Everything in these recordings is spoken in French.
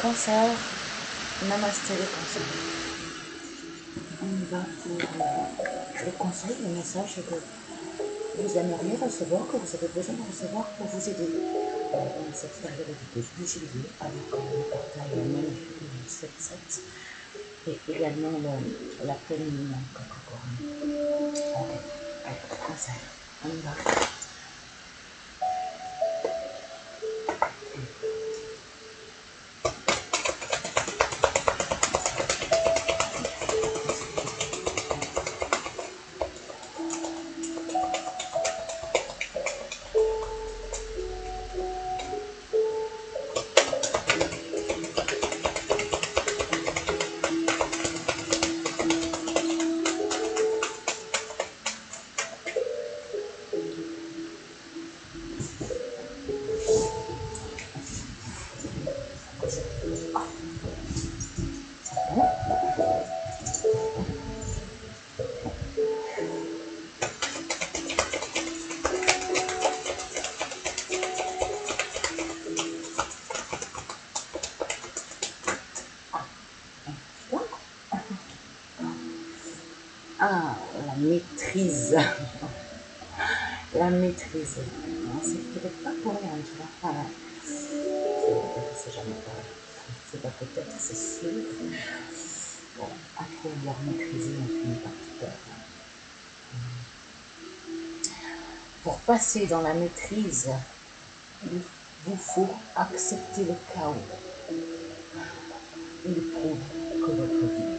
Cancer, namasté les cancers. On va pour le conseil, le message que vous aimeriez recevoir, que vous avez besoin de recevoir pour vous aider dans cette période de juillet avec le portail magnifique du 7-7 et également la pleine lune en Capricorne. Ok, allez, conseil, on y va. Ah, la maîtrise. La maîtrise. C'est peut-être pas pour rien, tu vois. Voilà. C'est jamais pareil. C'est pas peut-être, c'est sûr. Bon, à trop vouloir maîtriser, on finit par tout perdre. Pour passer dans la maîtrise, il vous faut accepter le chaos. Il prouve que votre vie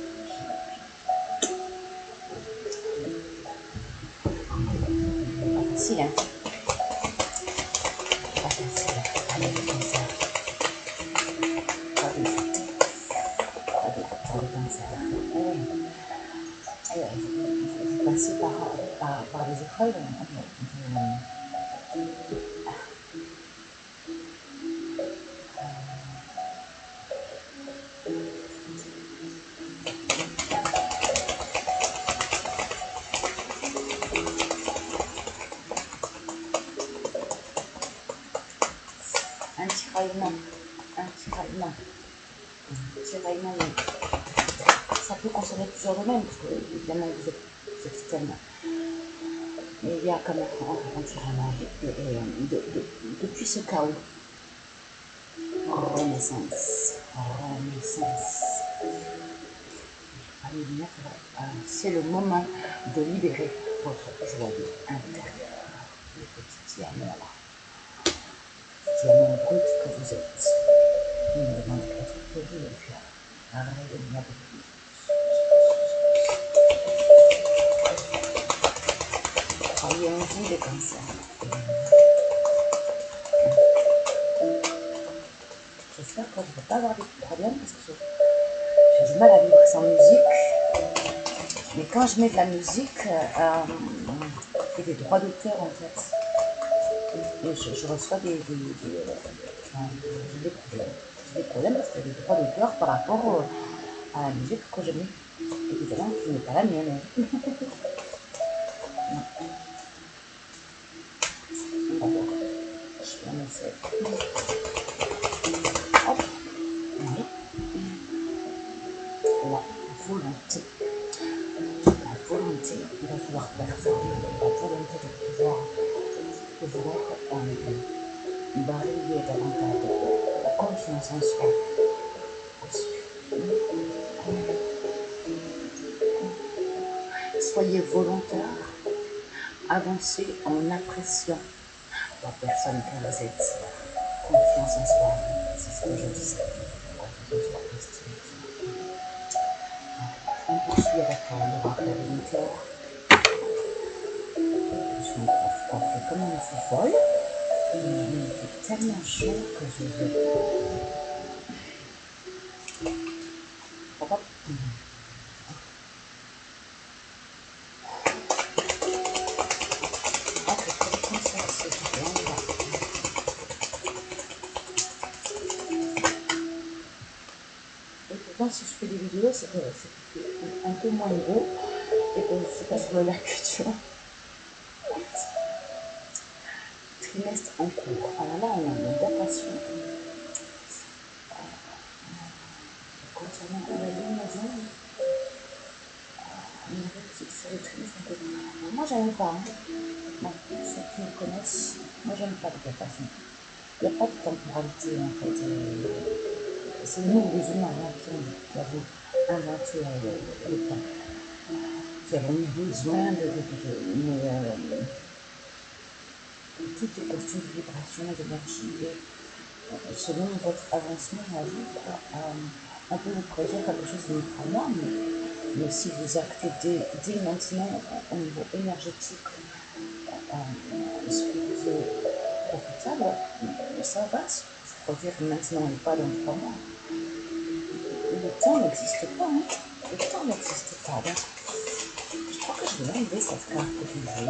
pas facile, hein? Pas facile. Allez, comme ça. Pas de cancer. Vous passez par des épreuves. Un tiraillement, ça peut concerner plusieurs domaines, parce que évidemment vous êtes tellement. Mais il y a quand même un tiraillement, depuis ce chaos, renaissance. C'est le moment de libérer votre joyau intérieur, le petit diamant brut que vous êtes. Il me demande d'être poli et puis rayonner avec lui. Croyez en vous les cancers. J'espère que je ne vais pas avoir des problèmes parce que j'ai du mal à vivre sans musique. Mais quand je mets de la musique, il y a des droits d'auteur en fait. Et je reçois des problèmes. J'ai des problèmes parce qu'il y a des droits d'auteur par rapport à la musique que je mets. Évidemment, qui n'est pas la mienne. D'abord, je vais en essayer. Hop. Oui. La volonté. La volonté de vouloir performer. La volonté de vouloir briller davantage. La confiance en soi aussi. Soyez volontaire, avancez en appréciant la personne que vous êtes. Confiance en soi, c'est ce que je disais. Confiance en soi, estime de soi. On poursuit avec le rappel militaire. Je suis coiffée comme une fou folle. Il fait tellement chaud que je vais. Hop. Si je fais des vidéos, c'est un peu moins gros et que c'est pas sur le lac, tu vois. Trimestre en cours. Alors là, on a une datation. vraiment la liaison, une réussite sur le trimestre un peu. Moi, j'aime pas. Hein. Bon, ceux qui me connaissent, moi, j'aime pas de toute façon. Il n'y a pas de temporalité en fait. C'est nous les humains hein, qui avons inventé le temps, qui avons eu besoin mais tout est question de vibration, d'énergie. Selon votre avancement à vous, on peut vous prédire quelque chose de très mais si vous actez dès maintenant au niveau énergétique ce qui vous est profitable, ça va se produire maintenant et pas dans 3 mois. Le temps n'existe pas, hein. Le temps n'existe pas. Donc, je crois que je vais enlever cette carte du jeu.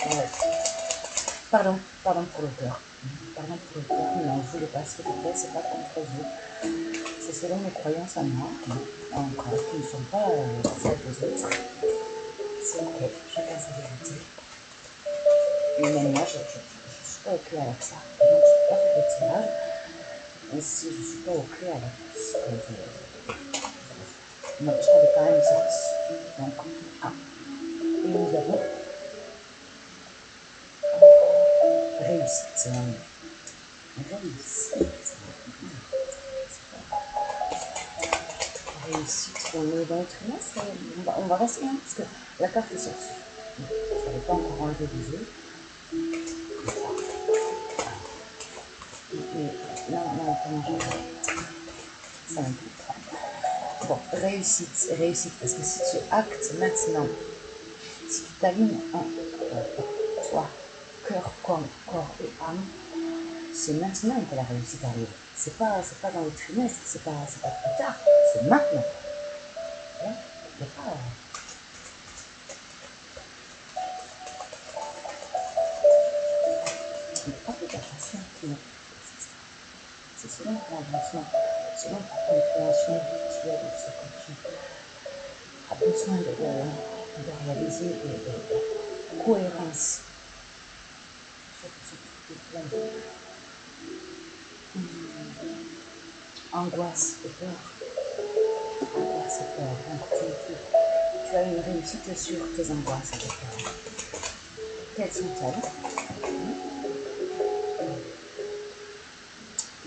Ouais. Pardon pour le cœur. Pardon pour le cœur, mais on voulait pas, s'il vous plaît, c'est pas contre vous. C'est selon mes croyances à moi, encore, qui ne sont pas celles des autres. C'est ok, chacun sa vérité. Mais même moi, je ne suis pas ok avec ça. Donc, je ne peux pas faire de tirage. Et si je ne suis pas ok avec ce que notre chat est quand même sorti. Donc, et nous avons réussite. Réussite, on est dans le trimestre. On va rester, hein, parce que la carte est sortie. Je n'avais pas encore enlevé les yeux. Non, comment je vais. Ça m'implique. Bon, réussite, parce que si tu actes maintenant, si tu t'alignes en toi, cœur, corps et âme, c'est maintenant que la réussite arrive. C'est pas dans le trimestre, c'est pas plus tard, c'est maintenant. Il n'y a pas. Il n'y a pas de façon qui c'est selon ton avancement, selon ta compréhension virtuelle de ce que tu as besoin de réaliser de cohérence sur tous les plans. Angoisse et peur. Angoisse et peur. Donc tu as une réussite sur tes angoisses et tes peurs. Quelles sont-elles?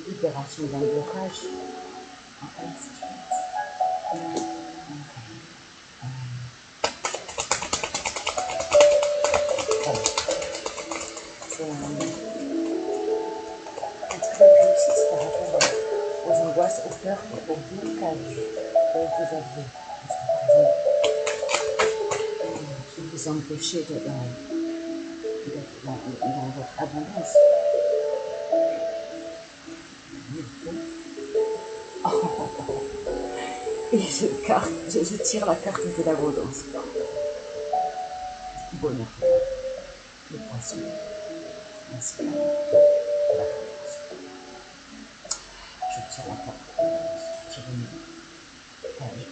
Libération d'un blocage. C'est un très belle réussite par rapport aux angoisses, aux peurs et aux blocages que vous aviez. Qui vous empêchaient d'être dans votre abondance. Et je tire la carte de l'abondance. Bonheur. Le poisson. Ainsi que l'abondance. Je tire la carte.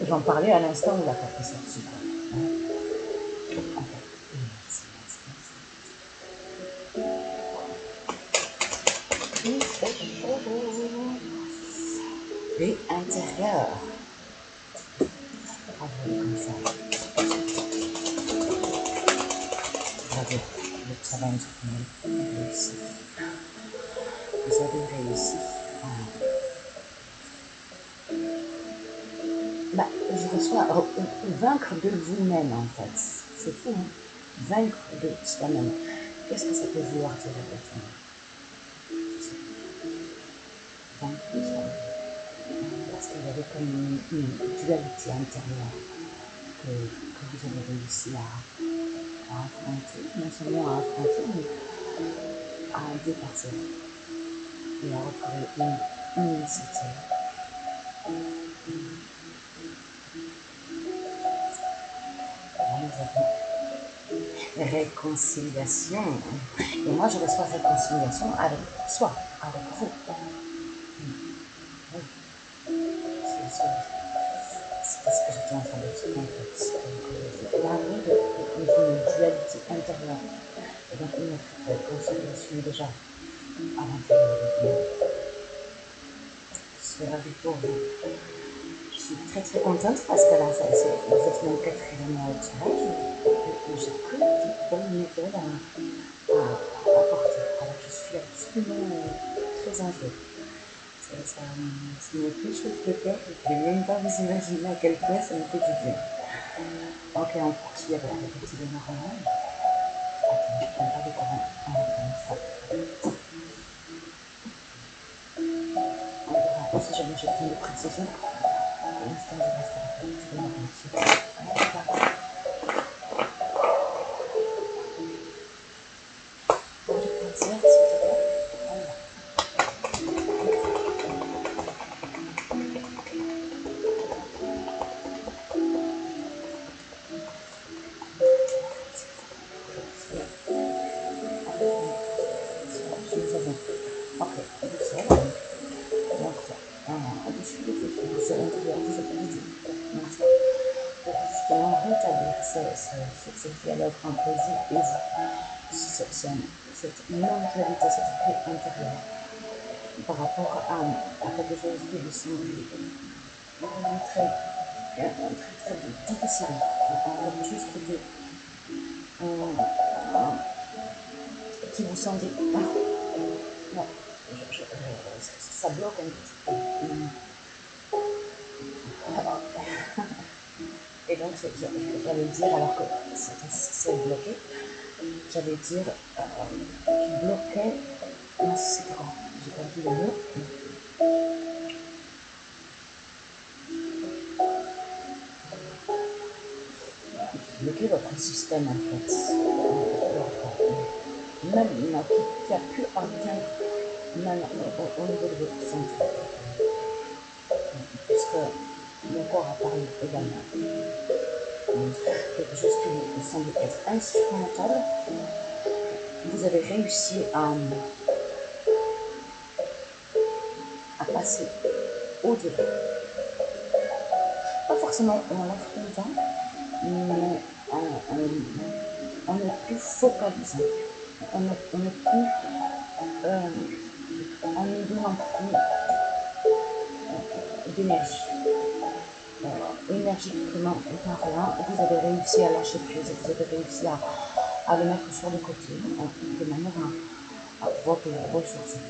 J'en parlais à l'instant où la carte est sortie. Il fait chaud. Et intérieur. Bravo, comme ça. Bravo, le challenge est réussi. Vous avez réussi. Je reçois vaincre de vous-même en fait. C'est fou, hein? Vaincre de soi-même. Qu'est-ce que ça peut vouloir dire exactement? Vaincre de soi-même. Parce qu'il y avait comme une dualité intérieure que vous avez réussi à affronter, non seulement à affronter, mais à dépasser et à retrouver une unicité. Nous avons réconciliation. Et moi, je reçois réconciliation avec soi, avec vous. Oui. C'est ce que j'étais en train d'expliquer en fait. Donc, la règle est une dualité intérieure. Et donc, notre consolidation déjà à l'intérieur de vous. Je suis ravie pour vous. Je suis très très contente parce que là, vous êtes mon quatrième tirage et j'ai que des bonnes nouvelles à apporter. Alors, je suis absolument très en joie. Ça me fait chaud le cœur. Je ne pouvez même pas vous imaginer à quel point ça me fait du bien. Ok, on poursuit avec le petit Lenormand. Attends, je ne prends pas les courants. On reprend ça. On verra si jamais j'ai besoin de précision. Pour l'instant, je reste avec le petit Lenormand. Bon, je prends ça, s'il te plaît. Voilà. Ok, vous savez, donc, au-dessus de votre intérieur, vous avez l'idée, n'est-ce pas, pour justement rétablir ce dialogue entre vous et vous, cette non-dualité, cette paix intérieure par rapport à quelque chose qui vous semble vraiment très difficile, en juste qui vous semble, non, ça bloque un petit peu. Et donc, j'allais dire, alors que c'est bloqué, j'allais dire qui bloquait. Non, c'était quoi? J'ai perdu le mot. Bloquer votre système en fait. Même qui a pu atteindre même au niveau de votre santé. Puisque mon corps a parlé également. Quelque chose qui vous semble être insurmontable. Vous avez réussi à passer au-delà. Pas forcément en l'affrontant, mais en ne plus focalisant. On ne plus, en ne donnant plus d'énergie. Énergétiquement parlant, vous avez réussi à lâcher prise, vous avez réussi à le mettre sur le côté, de manière à pouvoir vous ressourcer.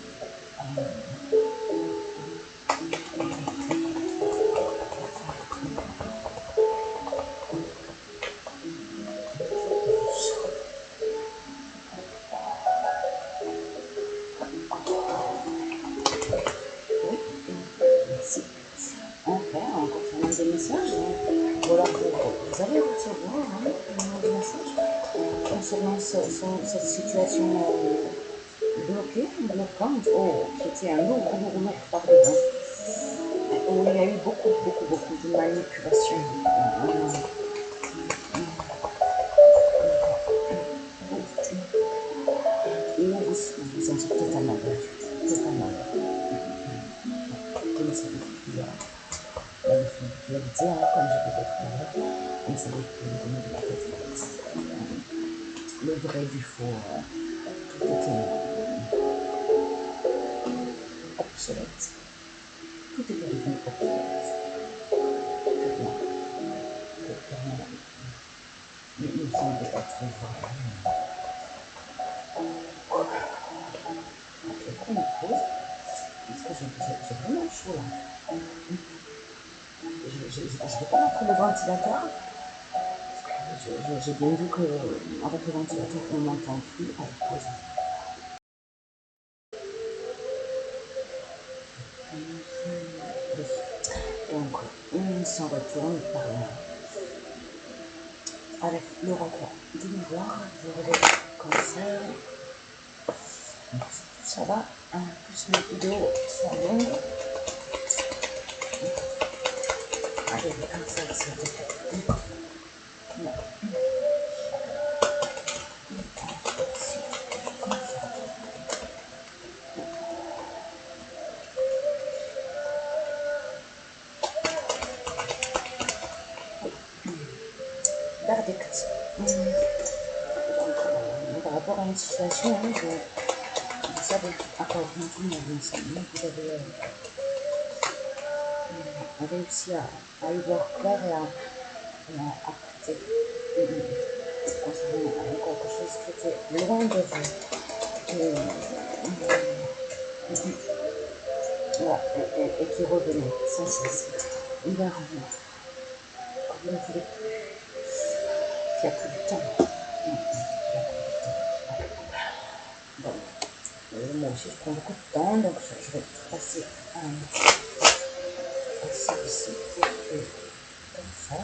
Oui, merci. Ok, on continue des messages. Voilà, vous allez recevoir des messages concernant cette situation bloquée, bloquante, qui était un lourd fardeau. Où il y a eu beaucoup de manipulation. Et où vous vous sentez totalement perdu. Totalement perdu. Vous ne savez plus, la dualité, comme je disais tout à l'heure, on ne savait plus donner de la tête. Le vrai du faux, tout était obsolète. Tout était devenu obsolète. Maintenant, mais il me semble être vraiment. Ok, on pause. Parce que j'ai vraiment chaud là. Je ne vais pas mettre le ventilateur. J'ai bien vu qu'avec le ventilateur, on m'entend plus. Allez, pause. Donc, on s'en retourne par là. Avec le retour du miroir, vous voulez comme ça. Ça va. Plus mes vidéos sont longues. Allez, comme ça, s'il te plaît. verdict. Par rapport à une situation, vous savez, encore maintenant, vous avez réussi à y voir clair et à acter concernant quelque chose qui était loin de vous. Et qui revenait sans cesse vers vous. Vous ne voulez plus. Il n'y a plus de temps. Bon, moi aussi je prends beaucoup de temps, donc je vais passer ici, comme ça.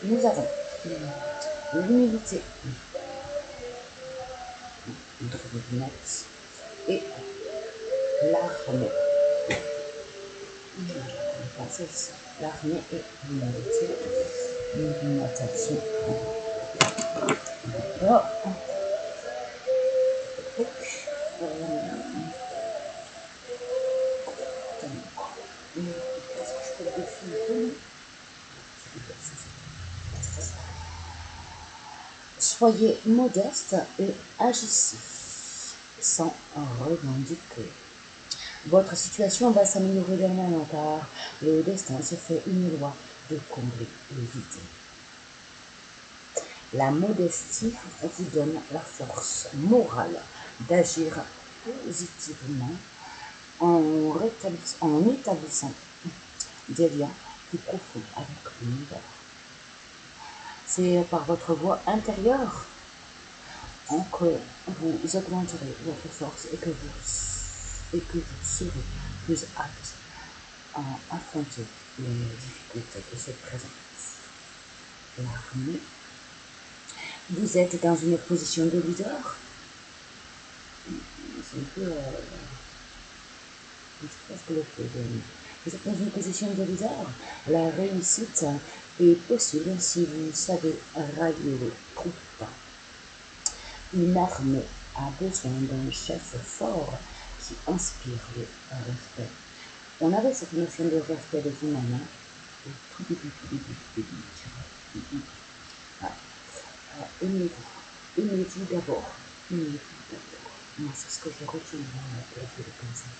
Nous avons l'humilité entre les lunettes et l'armée. Pensez ici, l'armée et l'humilité. Une attention. D'accord. Est-ce que je peux le défier un peu? Soyez modeste et agissez sans revendiquer. Votre situation va s'améliorer dernièrement car le destin se fait une loi de combler le vide. La modestie vous donne la force morale d'agir positivement en établissant des liens plus profonds avec l'univers. C'est par votre voix intérieure que vous augmenterez votre force et que vous serez plus apte à affronter les difficultés qui se présentent. L'armée, vous êtes dans une position de leader. C'est un peu presque le fait de... Vous êtes dans une position de leader. La réussite est possible si vous savez rallier les troupes. Une armée a besoin d'un chef fort qui inspire le respect. On avait cette notion de respect de vous-même, au tout début. Aimez-vous d'abord. Moi, c'est ce que je retiens comme ça.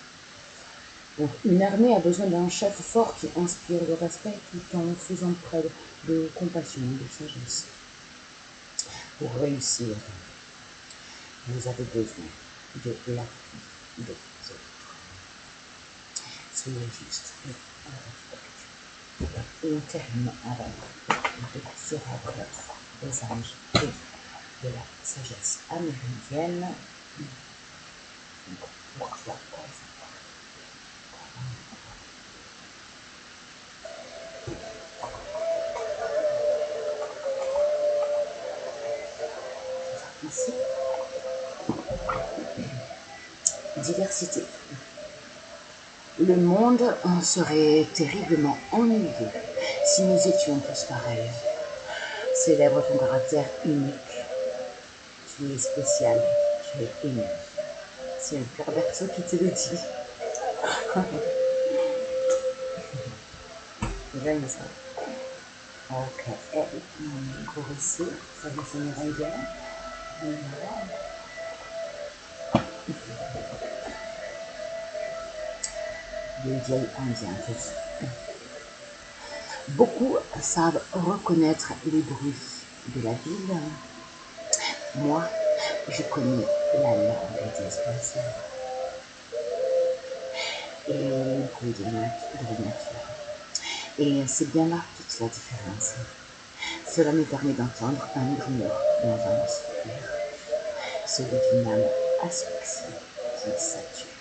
Donc, une armée a besoin d'un chef fort qui inspire le respect tout en faisant preuve de compassion et de sagesse. Pour réussir, vous avez besoin de l'appui des autres. Soyez juste et on termine avec ce rappel des anges et de la sagesse amérindienne. Ici, diversité. Le monde en serait terriblement ennuyeux si nous étions tous pareils. Célèbre ton caractère unique. Tu es spécial, tu es unique. C'est le Père Berceau qui te le dit. J'aime ça. Ok, et pour ici, ça vous sonnerait bien. Le vieil indien te dit. Beaucoup savent reconnaître les bruits de la ville. Moi, je connais la langue des oiseaux et les bruits de la nature. Et c'est bien là toute la différence. Cela me permet d'entendre un murmure dans un soupir, celui d'une âme asphyxiée qui sature.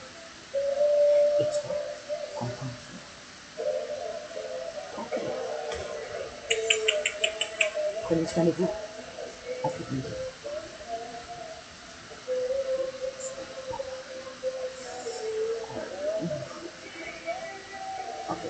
Et toi, qu'entends-tu? Ok. Prenez soin de vous. À tout bientôt. Ok.